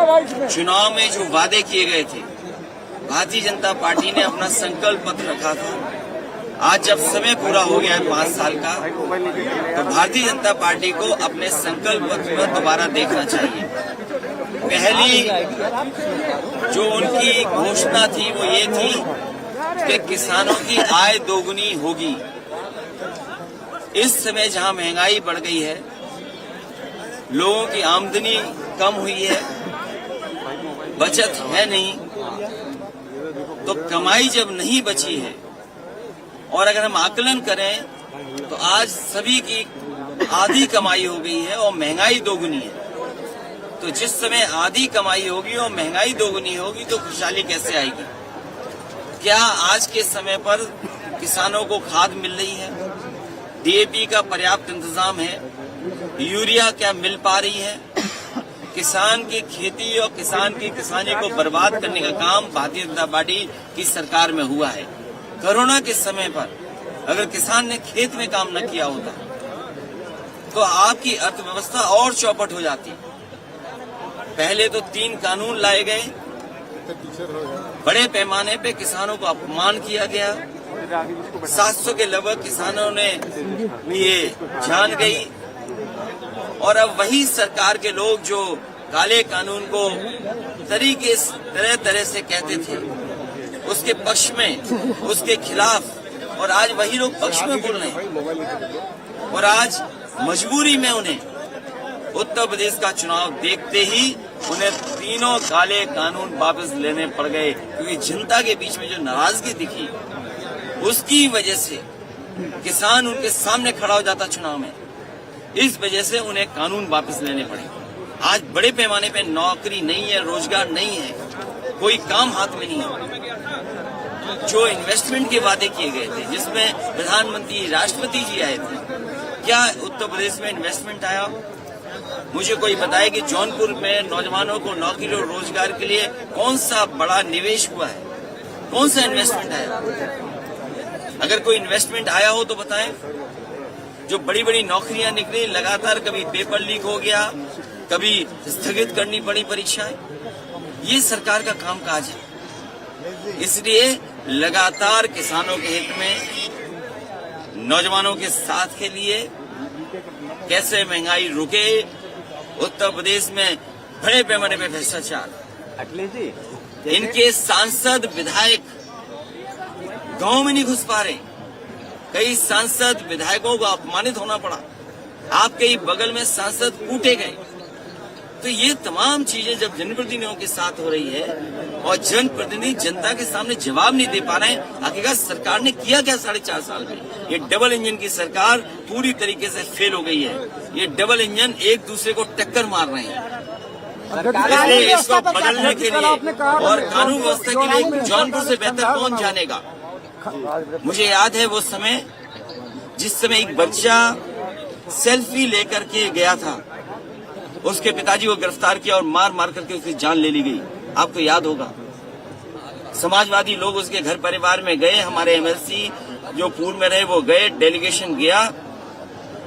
चुनाव में जो वादे किए गए थे, भारतीय जनता पार्टी ने अपना संकल्प पत्र रखा था। आज जब समय पूरा हो गया है 5 साल का, तो भारतीय जनता पार्टी को अपने संकल्प पत्र पर दोबारा देखना चाहिए। पहली जो उनकी घोषणा थी वो ये थी कि किसानों की आय दोगुनी होगी। इस समय जहां महंगाई बढ़ गई है, लोगों की आमदनी कम हुई है, बचत है नहीं, तो कमाई जब नहीं बची है और अगर हम आकलन करें तो आज सभी की आधी कमाई हो गई है और महंगाई दोगुनी है। तो जिस समय आधी कमाई होगी और महंगाई दोगुनी होगी तो खुशहाली कैसे आएगी? क्या आज के समय पर किसानों को खाद मिल रही है? डीएपी का पर्याप्त इंतजाम है? यूरिया क्या मिल पा रही है? किसान की खेती और किसान की किसानी को बर्बाद करने का काम भारतीय जनता पार्टी की सरकार में हुआ है। कोरोना के समय पर अगर किसान ने खेत में काम न किया होता तो आपकी अर्थव्यवस्था और चौपट हो जाती। पहले तो 3 कानून लाए गए, बड़े पैमाने पे किसानों को अपमान किया गया, 700 के लगभग किसानों ने ये जान गई। और अब वही सरकार के लोग जो काले कानून को तरह तरह से कहते थे, उसके पक्ष में, उसके खिलाफ, और आज वही लोग पक्ष में बोल रहे हैं। और आज मजबूरी में उन्हें उत्तर प्रदेश का चुनाव देखते ही उन्हें तीनों काले कानून वापस लेने पड़ गए, क्योंकि जनता के बीच में जो नाराजगी दिखी उसकी वजह से किसान उनके सामने खड़ा हो जाता चुनाव में। इस वजह से उन्हें कानून वापस लेने पड़े। आज बड़े पैमाने पे नौकरी नहीं है, रोजगार नहीं है, कोई काम हाथ में नहीं है। जो इन्वेस्टमेंट के वादे किए गए थे, जिसमें प्रधानमंत्री, राष्ट्रपति जी आए थे, क्या उत्तर प्रदेश में इन्वेस्टमेंट आया? मुझे कोई बताए कि जौनपुर में नौजवानों को नौकरी और रोजगार के लिए कौन सा बड़ा निवेश हुआ है? कौन सा इन्वेस्टमेंट आया? अगर कोई इन्वेस्टमेंट आया हो तो बताएं। जो बड़ी बड़ी नौकरियां निकली, लगातार कभी पेपर लीक हो गया, कभी स्थगित करनी पड़ी परीक्षाएं। ये सरकार का कामकाज है। इसलिए लगातार किसानों के हित में, नौजवानों के साथ के लिए कैसे महंगाई रुके, उत्तर प्रदेश में बड़े पैमाने पर भ्रष्टाचार, इनके सांसद विधायक गांव में नहीं घुस पा रहे, कई सांसद विधायकों को अपमानित होना पड़ा, आपके ही बगल में सांसद कूटे गए। तो ये तमाम चीजें जब जनप्रतिनिधियों के साथ हो रही है और जनप्रतिनिधि जनता के सामने जवाब नहीं दे पा रहे हैं, आखिरकार सरकार ने किया क्या 4.5 साल में? ये डबल इंजन की सरकार पूरी तरीके से फेल हो गई है। ये डबल इंजन एक दूसरे को टक्कर मार रहे हैं। इसलिए इसको बदलने के लिए और कानून व्यवस्था के लिए जौनपुर से बेहतर कौन जानेगा? मुझे याद है वो समय जिस समय एक बच्चा सेल्फी लेकर के गया था, उसके पिताजी को गिरफ्तार किया और मार मार करके उसकी जान ले ली गई। आपको याद होगा, समाजवादी लोग उसके घर परिवार में गए, हमारे एमएलसी जो पूर्व में रहे वो गए, डेलीगेशन गया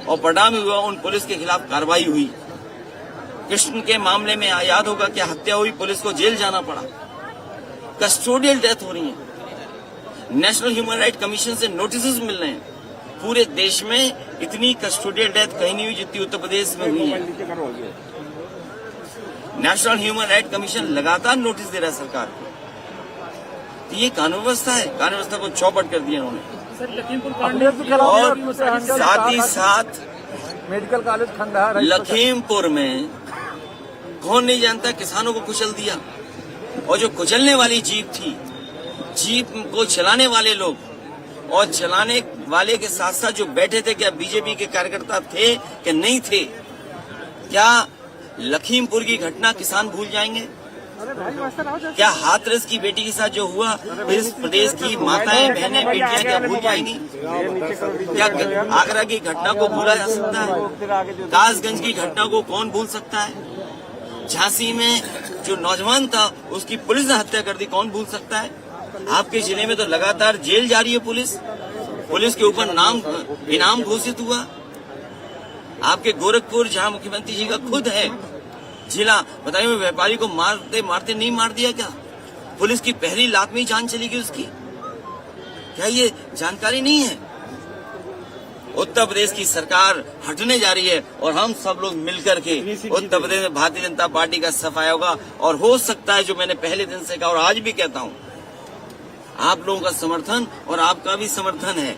और परिणाम हुआ उन पुलिस के खिलाफ कार्रवाई हुई। कृष्ण के मामले में याद होगा क्या हत्या हुई, पुलिस को जेल जाना पड़ा। कस्टोडियल डेथ हो रही है, नेशनल ह्यूमन राइट कमीशन से नोटिस मिल रहे हैं। पूरे देश में इतनी कस्टोडियल डेथ कहीं नहीं हुई जितनी उत्तर प्रदेश में हुई है। नेशनल ह्यूमन राइट कमीशन लगातार नोटिस दे रहा है सरकार को। तो ये कानून व्यवस्था है, कानून व्यवस्था को चौपट कर दिया उन्होंने। और साथ ही साथ मेडिकल कॉलेज खंडहर लखीमपुर में कौन नहीं जानता किसानों को कुचल दिया। और जो कुचलने वाली जीप थी, जीप को चलाने वाले लोग और चलाने वाले के साथ साथ जो बैठे थे, क्या बीजेपी के कार्यकर्ता थे कि नहीं थे? क्या लखीमपुर की घटना किसान भूल जाएंगे? क्या हाथरस की बेटी के साथ जो हुआ इस प्रदेश की माताएं, बहनें, बेटियां क्या भूल जाएंगी? क्या आगरा की घटना को भूला जा सकता है? कासगंज की घटना को कौन भूल सकता है? झांसी में जो नौजवान था उसकी पुलिस ने हत्या कर दी, कौन भूल सकता है? आपके जिले में तो लगातार जेल जारी है, पुलिस के ऊपर इनाम घोषित हुआ। आपके गोरखपुर जहां मुख्यमंत्री जी का खुद है जिला बताइए, व्यापारी को मारते मारते नहीं मार दिया क्या? पुलिस की पहली लात में ही जान चली गई उसकी। क्या ये जानकारी नहीं है? उत्तर प्रदेश की सरकार हटने जा रही है और हम सब लोग मिलकर के उत्तर प्रदेश में भारतीय जनता पार्टी का सफाया होगा। और हो सकता है, जो मैंने पहले दिन से कहा और आज भी कहता हूं, आप लोगों का समर्थन और आपका भी समर्थन है,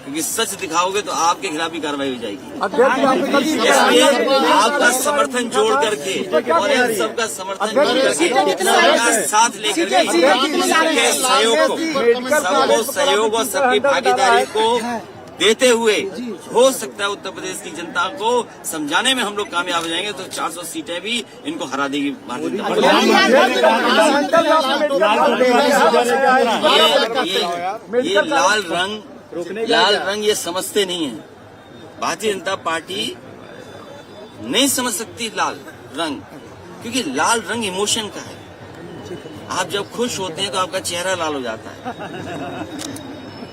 क्योंकि सच दिखाओगे तो आपके खिलाफ भी कार्रवाई हो जाएगी। इसलिए आपका समर्थन जोड़ करके और इन सबका समर्थन जोड़ करके सबका साथ लेकर के सबके सबको सहयोग और सबकी भागीदारी को देते हुए हो सकता है उत्तर प्रदेश की जनता को समझाने में हम लोग कामयाब हो जाएंगे, तो 400 सीटें भी इनको हरा देगी भारतीय जनता पार्टी। ये लाल रंग ये समझते नहीं है। भारतीय जनता पार्टी नहीं समझ सकती लाल रंग, क्योंकि लाल रंग इमोशन का है। आप जब खुश होते हैं तो आपका चेहरा लाल हो जाता है,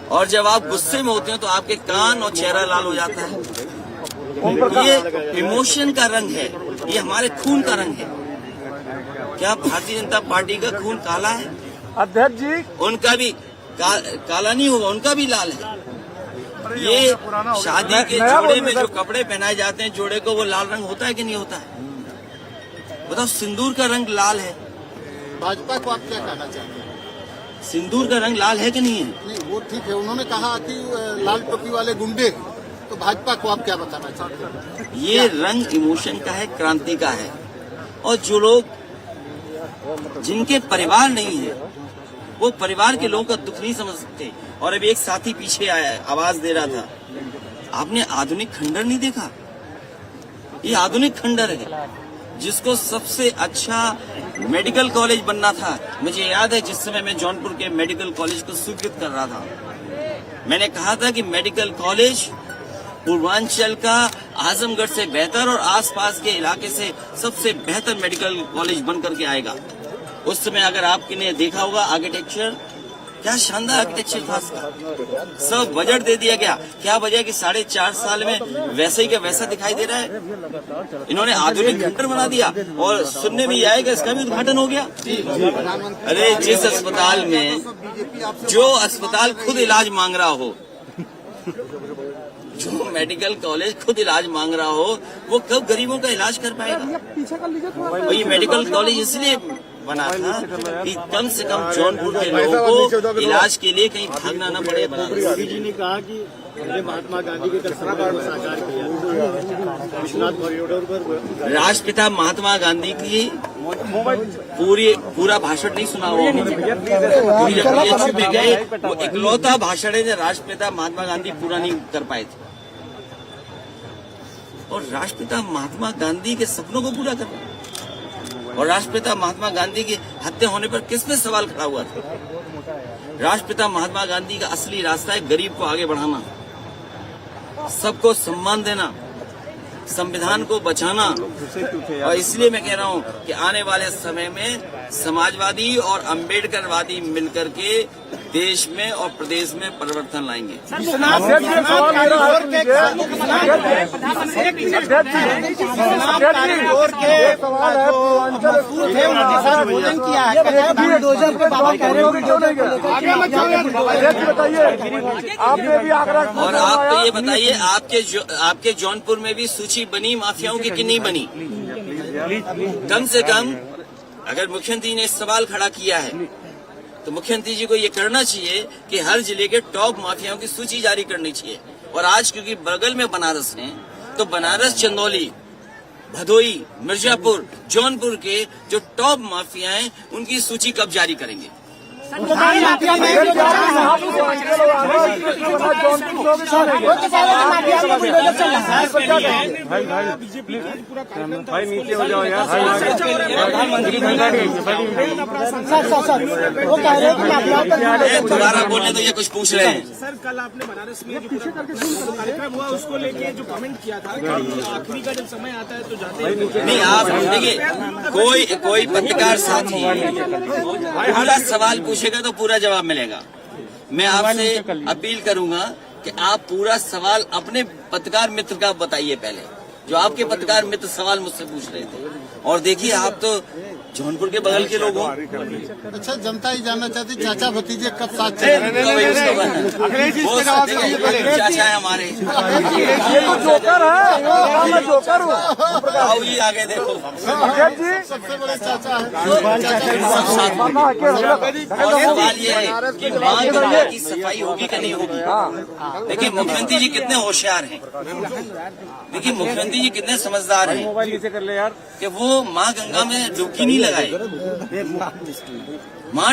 और जब आप गुस्से में होते हैं तो आपके कान और चेहरा लाल हो जाता है। ये इमोशन का रंग है, ये हमारे खून का रंग है। क्या भारतीय जनता पार्टी का खून काला है? अध्यक्ष जी, उनका भी काला नहीं होगा, उनका भी लाल है। ये शादी के जोड़े में जो कपड़े पहनाए जाते हैं जोड़े को, वो लाल रंग होता है कि नहीं होता है? बताओ, सिंदूर का रंग लाल है। भाजपा को आप क्या कहना चाहते हैं? सिंदूर का रंग लाल है कि नहीं है? नहीं, वो ठीक है, उन्होंने कहा कि लाल टोपी वाले गुंडे, तो भाजपा को आप क्या बताना चाहते हैं? ये रंग इमोशन का है, क्रांति का है। और जो लोग जिनके परिवार नहीं है, वो परिवार के लोगों का दुख नहीं समझ सकते। और अभी एक साथी पीछे आया, आवाज दे रहा था, आपने आधुनिक खंडर नहीं देखा? ये आधुनिक खंडर है, जिसको सबसे अच्छा मेडिकल कॉलेज बनना था। मुझे याद है, जिस समय मैं जौनपुर के मेडिकल कॉलेज को स्वीकृत कर रहा था, मैंने कहा था कि मेडिकल कॉलेज पूर्वांचल का आजमगढ़ से बेहतर और आसपास के इलाके से सबसे बेहतर मेडिकल कॉलेज बन करके आएगा। उस समय अगर आपने देखा होगा आर्किटेक्चर, क्या शानदार आर्किटेक्चर था उसका। सब बजट दे दिया गया। क्या वजह कि 4.5 साल में वैसे ही का वैसा दिखाई दे रहा है। इन्होंने आधुनिक खंडर बना दिया और सुनने में आएगा इसका भी उद्घाटन हो गया। अरे जिस अस्पताल में, जो अस्पताल खुद इलाज मांग रहा हो, जो मेडिकल कॉलेज खुद इलाज मांग रहा हो, वो कब गरीबों का इलाज कर पाएगा? और ये मेडिकल कॉलेज इसलिए बना था कि कम से कम जौनपुर के लोगों को इलाज के लिए कहीं भागना न पड़े। मोदी जी ने कहा कि हमने महात्मा गांधी के सपने को साकार किया। विश्वनाथ कॉरिडोर पर राष्ट्रपिता महात्मा गांधी की पूरा भाषण नहीं सुना हुआ। जब में गए, वो इकलौता भाषण है जो राष्ट्रपिता महात्मा गांधी पूरा नहीं कर पाए थे। और राष्ट्रपिता महात्मा गांधी के सपनों को पूरा करना, और राष्ट्रपिता महात्मा गांधी की हत्या होने पर किस पे सवाल खड़ा हुआ था? राष्ट्रपिता महात्मा गांधी का असली रास्ता है गरीब को आगे बढ़ाना, सबको सम्मान देना, संविधान को बचाना। और इसलिए मैं कह रहा हूं कि आने वाले समय में समाजवादी और अम्बेडकरवादी मिलकर के देश में और प्रदेश में परिवर्तन लाएंगे। आपने भी आगरा, और आप तो ये बताइए, आपके जौनपुर में भी सूची बनी माफियाओं की कि नहीं बनी? कम से कम अगर मुख्यमंत्री ने सवाल खड़ा किया है तो मुख्यमंत्री जी को ये करना चाहिए कि हर जिले के टॉप माफियाओं की सूची जारी करनी चाहिए। और आज क्योंकि बगल में बनारस है, तो बनारस, चंदौली, भदोई, मिर्जापुर, जौनपुर के जो टॉप माफिया हैं उनकी सूची कब जारी करेंगे? भाई नीचे हो जाओ यार। दोबारा बोलने तो ये कुछ पूछ रहे हैं। सर, कल आपने बनारस में जो कार्यक्रम हुआ उसको लेके जो कमेंट किया था कि आखिरी का जब समय आता है तो जाते हैं। नहीं, आप देखिए, कोई पत्रकार साथी पूरा सवाल पूछेगा तो पूरा जवाब मिलेगा। मैं आपसे अपील करूंगा कि आप पूरा सवाल अपने पत्रकार मित्र का बताइए पहले, जो आपके पत्रकार मित्र सवाल मुझसे पूछ रहे थे। और देखिए, आप तो जौनपुर के बगल के लोग हो। अच्छा, जनता ही जानना चाहती चाचा भतीजे कब साथ चले। वो चाचा है हमारे। ये तो जोकर है, मैं जोकर हूँ। आओ ये आगे देखो, अध्यक्ष जी सबसे बड़े चाचा है। सब साथ में। वरना और सवाल ये है कि मां गंगा की सफाई होगी कि नहीं होगी। देखिए मुख्यमंत्री जी कितने होशियार हैं, देखिए मुख्यमंत्री जी कितने समझदार हैं मोबाइल नीचे कर ले यार। कि वो मां गंगा में डुबकी नहीं लगाए। मां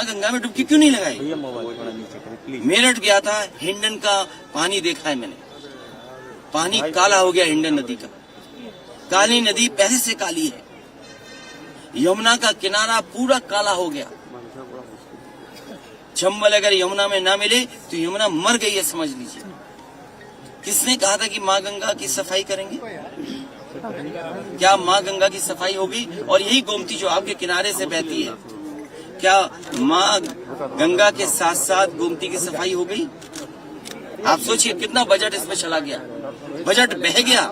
गंगा में डुबकी क्यों नहीं लगाई? मेरठ गया था, हिंडन का पानी देखा है मैंने, पानी काला हो गया हिंडन नदी का। काली नदी पहले से काली है, यमुना का किनारा पूरा काला हो गया। चंबल अगर यमुना में ना मिले तो यमुना मर गई है, समझ लीजिए। किसने कहा था कि मां गंगा की सफाई करेंगे? क्या मां गंगा की सफाई होगी? और यही गोमती जो आपके किनारे से बहती है, क्या मां गंगा के साथ साथ गोमती की सफाई हो गई? आप सोचिए कितना बजट इसमें चला गया, बजट बह गया,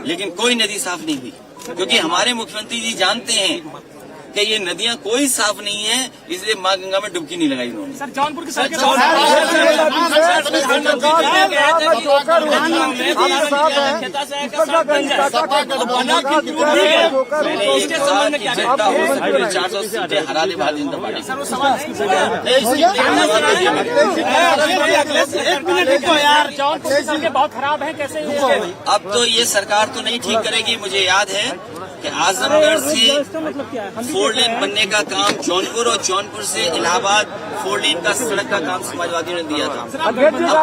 लेकिन कोई नदी साफ नहीं हुई। क्योंकि हमारे मुख्यमंत्री जी जानते हैं कि ये नदियां कोई साफ नहीं है, इसलिए मां गंगा में डुबकी नहीं लगाई उन्होंने। सर जौनपुर की सड़कें इसके संबंध में क्या जनता हो सकती है 400 सीटें हरा दे भारतीय जनता पार्टी। जौनपुर की सड़कें बहुत खराब है, कैसे? अब तो ये सरकार तो नहीं ठीक करेगी। मुझे याद है कि आजमगढ़ से 4 लेन बनने का काम जौनपुर और जौनपुर से इलाहाबाद 4 लेन का सड़क का काम समाजवादियों ने दिया था। अब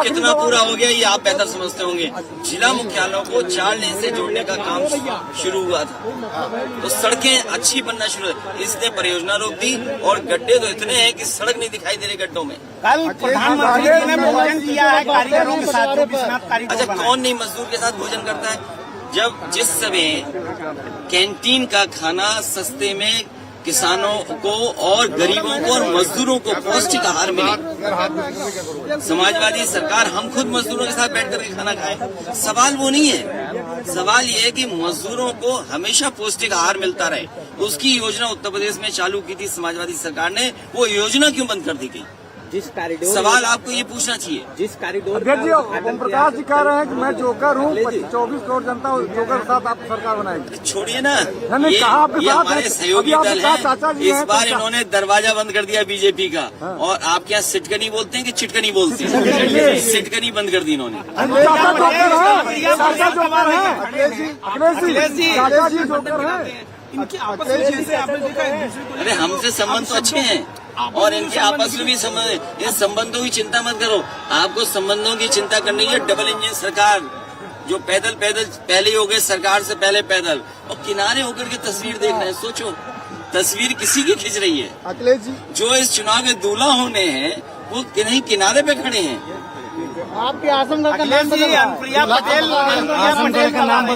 कितना पूरा हो गया ये आप बेहतर समझते होंगे। जिला मुख्यालयों को 4 लेन से जोड़ने का काम शुरू हुआ था, तो सड़कें अच्छी बनना शुरू हुई। इसने परियोजना रोक दी और गड्ढे तो इतने हैं कि सड़क नहीं दिखाई दे रही गड्ढों में। कल प्रधानमंत्री जी ने भोजन किया है कारीगरों के साथ, विश्वनाथ कारीगर। अच्छा, कौन नहीं मजदूर के साथ भोजन करता है? जब जिस समय कैंटीन का खाना सस्ते में किसानों को और गरीबों को और मजदूरों को पौष्टिक आहार मिले, समाजवादी सरकार हम खुद मजदूरों के साथ बैठ करके खाना खाएं। सवाल वो नहीं है, सवाल ये है कि मजदूरों को हमेशा पौष्टिक आहार मिलता रहे। उसकी योजना उत्तर प्रदेश में चालू की थी समाजवादी सरकार ने, वो योजना क्यों बंद कर दी गई? जिस कॉरिडोर, सवाल आपको ये पूछना चाहिए। जिस कॉरिडोर अध्यक्ष जी, ओम प्रकाश जी कह रहे हैं कि मैं जोकर हूँ, 24 करोड़ जनता जोकर के साथ आप सरकार बनाएंगे। छोड़िए ना, मैंने कहा आपके ये साथ हमारे है। सहयोगी अभी दल आपके साथ चाचा है। जी इस हैं, बार तो इन्होंने दरवाजा बंद कर दिया बीजेपी का। और आपके यहाँ सिटकनी बोलते हैं कि चिटकनी बोलते हैं? सिटकनी बंद कर दी इन्होंने। चाचा जोकर है, चाचा जोकर है, अखिलेश जी चाचा जी जोकर है। इनकी आपस में जैसे आपने देखा एक दूसरे को अरे हमसे संबंध तो अच्छे हैं और इनके आपस में भी संबंध है। इन संबंधों की चिंता मत करो, आपको संबंधों की चिंता करनी है। डबल इंजन सरकार जो पैदल पहले ही हो गए, सरकार से पहले पैदल, और किनारे होकर के तस्वीर देख रहे हैं। सोचो, तस्वीर किसी की खिंच रही है? अखिलेश जी, जो इस चुनाव के दूल्हा होने हैं वो कहीं किनारे पे खड़े हैं। आपके आजमगढ़ का नाम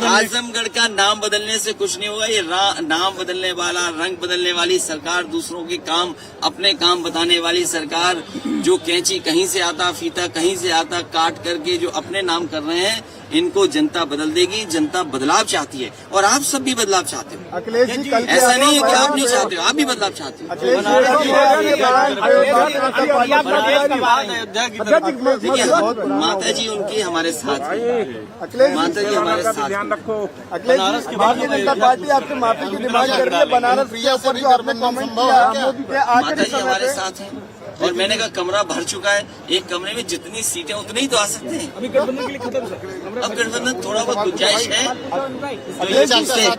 आजमगढ़ का नाम बदलने से कुछ नहीं होगा। ये नाम बदलने वाला, रंग बदलने वाली सरकार, दूसरों के काम अपने काम बताने वाली सरकार, जो कैंची कहीं से आता, फीता कहीं से आता, काट करके जो अपने नाम कर रहे हैं, इनको जनता बदल देगी। जनता बदलाव चाहती है और आप सब भी बदलाव चाहते हो। अखिलेश जी, कल ऐसा नहीं है कि आप नहीं चाहते हो, आप भी बदलाव चाहते हो। देखिए, माता जी उनकी हमारे साथ है, माता जी हमारे साथ है। अखिलेश जी, भारतीय जनता पार्टी आपसे माफी की डिमांड कर रही है। बनारस प्रिया से भी गठबंधन संभव है क्या? माता जी हमारे साथ हैं और मैंने कहा कमरा भर चुका है। एक कमरे में जितनी सीटें उतनी ही तो आ सकते हैं। अभी गठबंधन के लिए खत्म है। अब गठबंधन थोड़ा बहुत गुंजाइश है, तो ये पूछते हैं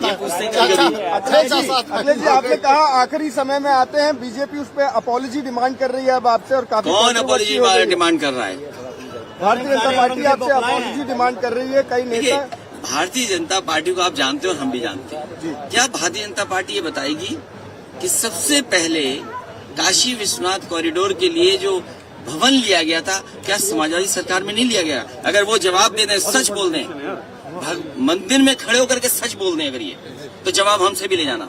अखिलेश जी, आपने कहा आखिरी समय में आते हैं, बीजेपी उस पर अपॉलॉजी डिमांड कर रही है अब आपसे, और काफी कौन अपॉलॉजी डिमांड कर रहा है? भारतीय जनता पार्टी आपसे अपॉलॉजी डिमांड कर रही है। कई देखिए, नेता, भारतीय जनता पार्टी को आप जानते हो, हम भी जानते हैं। क्या भारतीय जनता पार्टी ये बताएगी कि सबसे पहले काशी विश्वनाथ कॉरिडोर के लिए जो भवन लिया गया था, क्या समाजवादी सरकार में नहीं लिया गया? अगर वो जवाब दे दें, सच बोल दें, मंदिर में खड़े होकर के सच बोल दें अगर ये, तो जवाब हमसे भी ले जाना।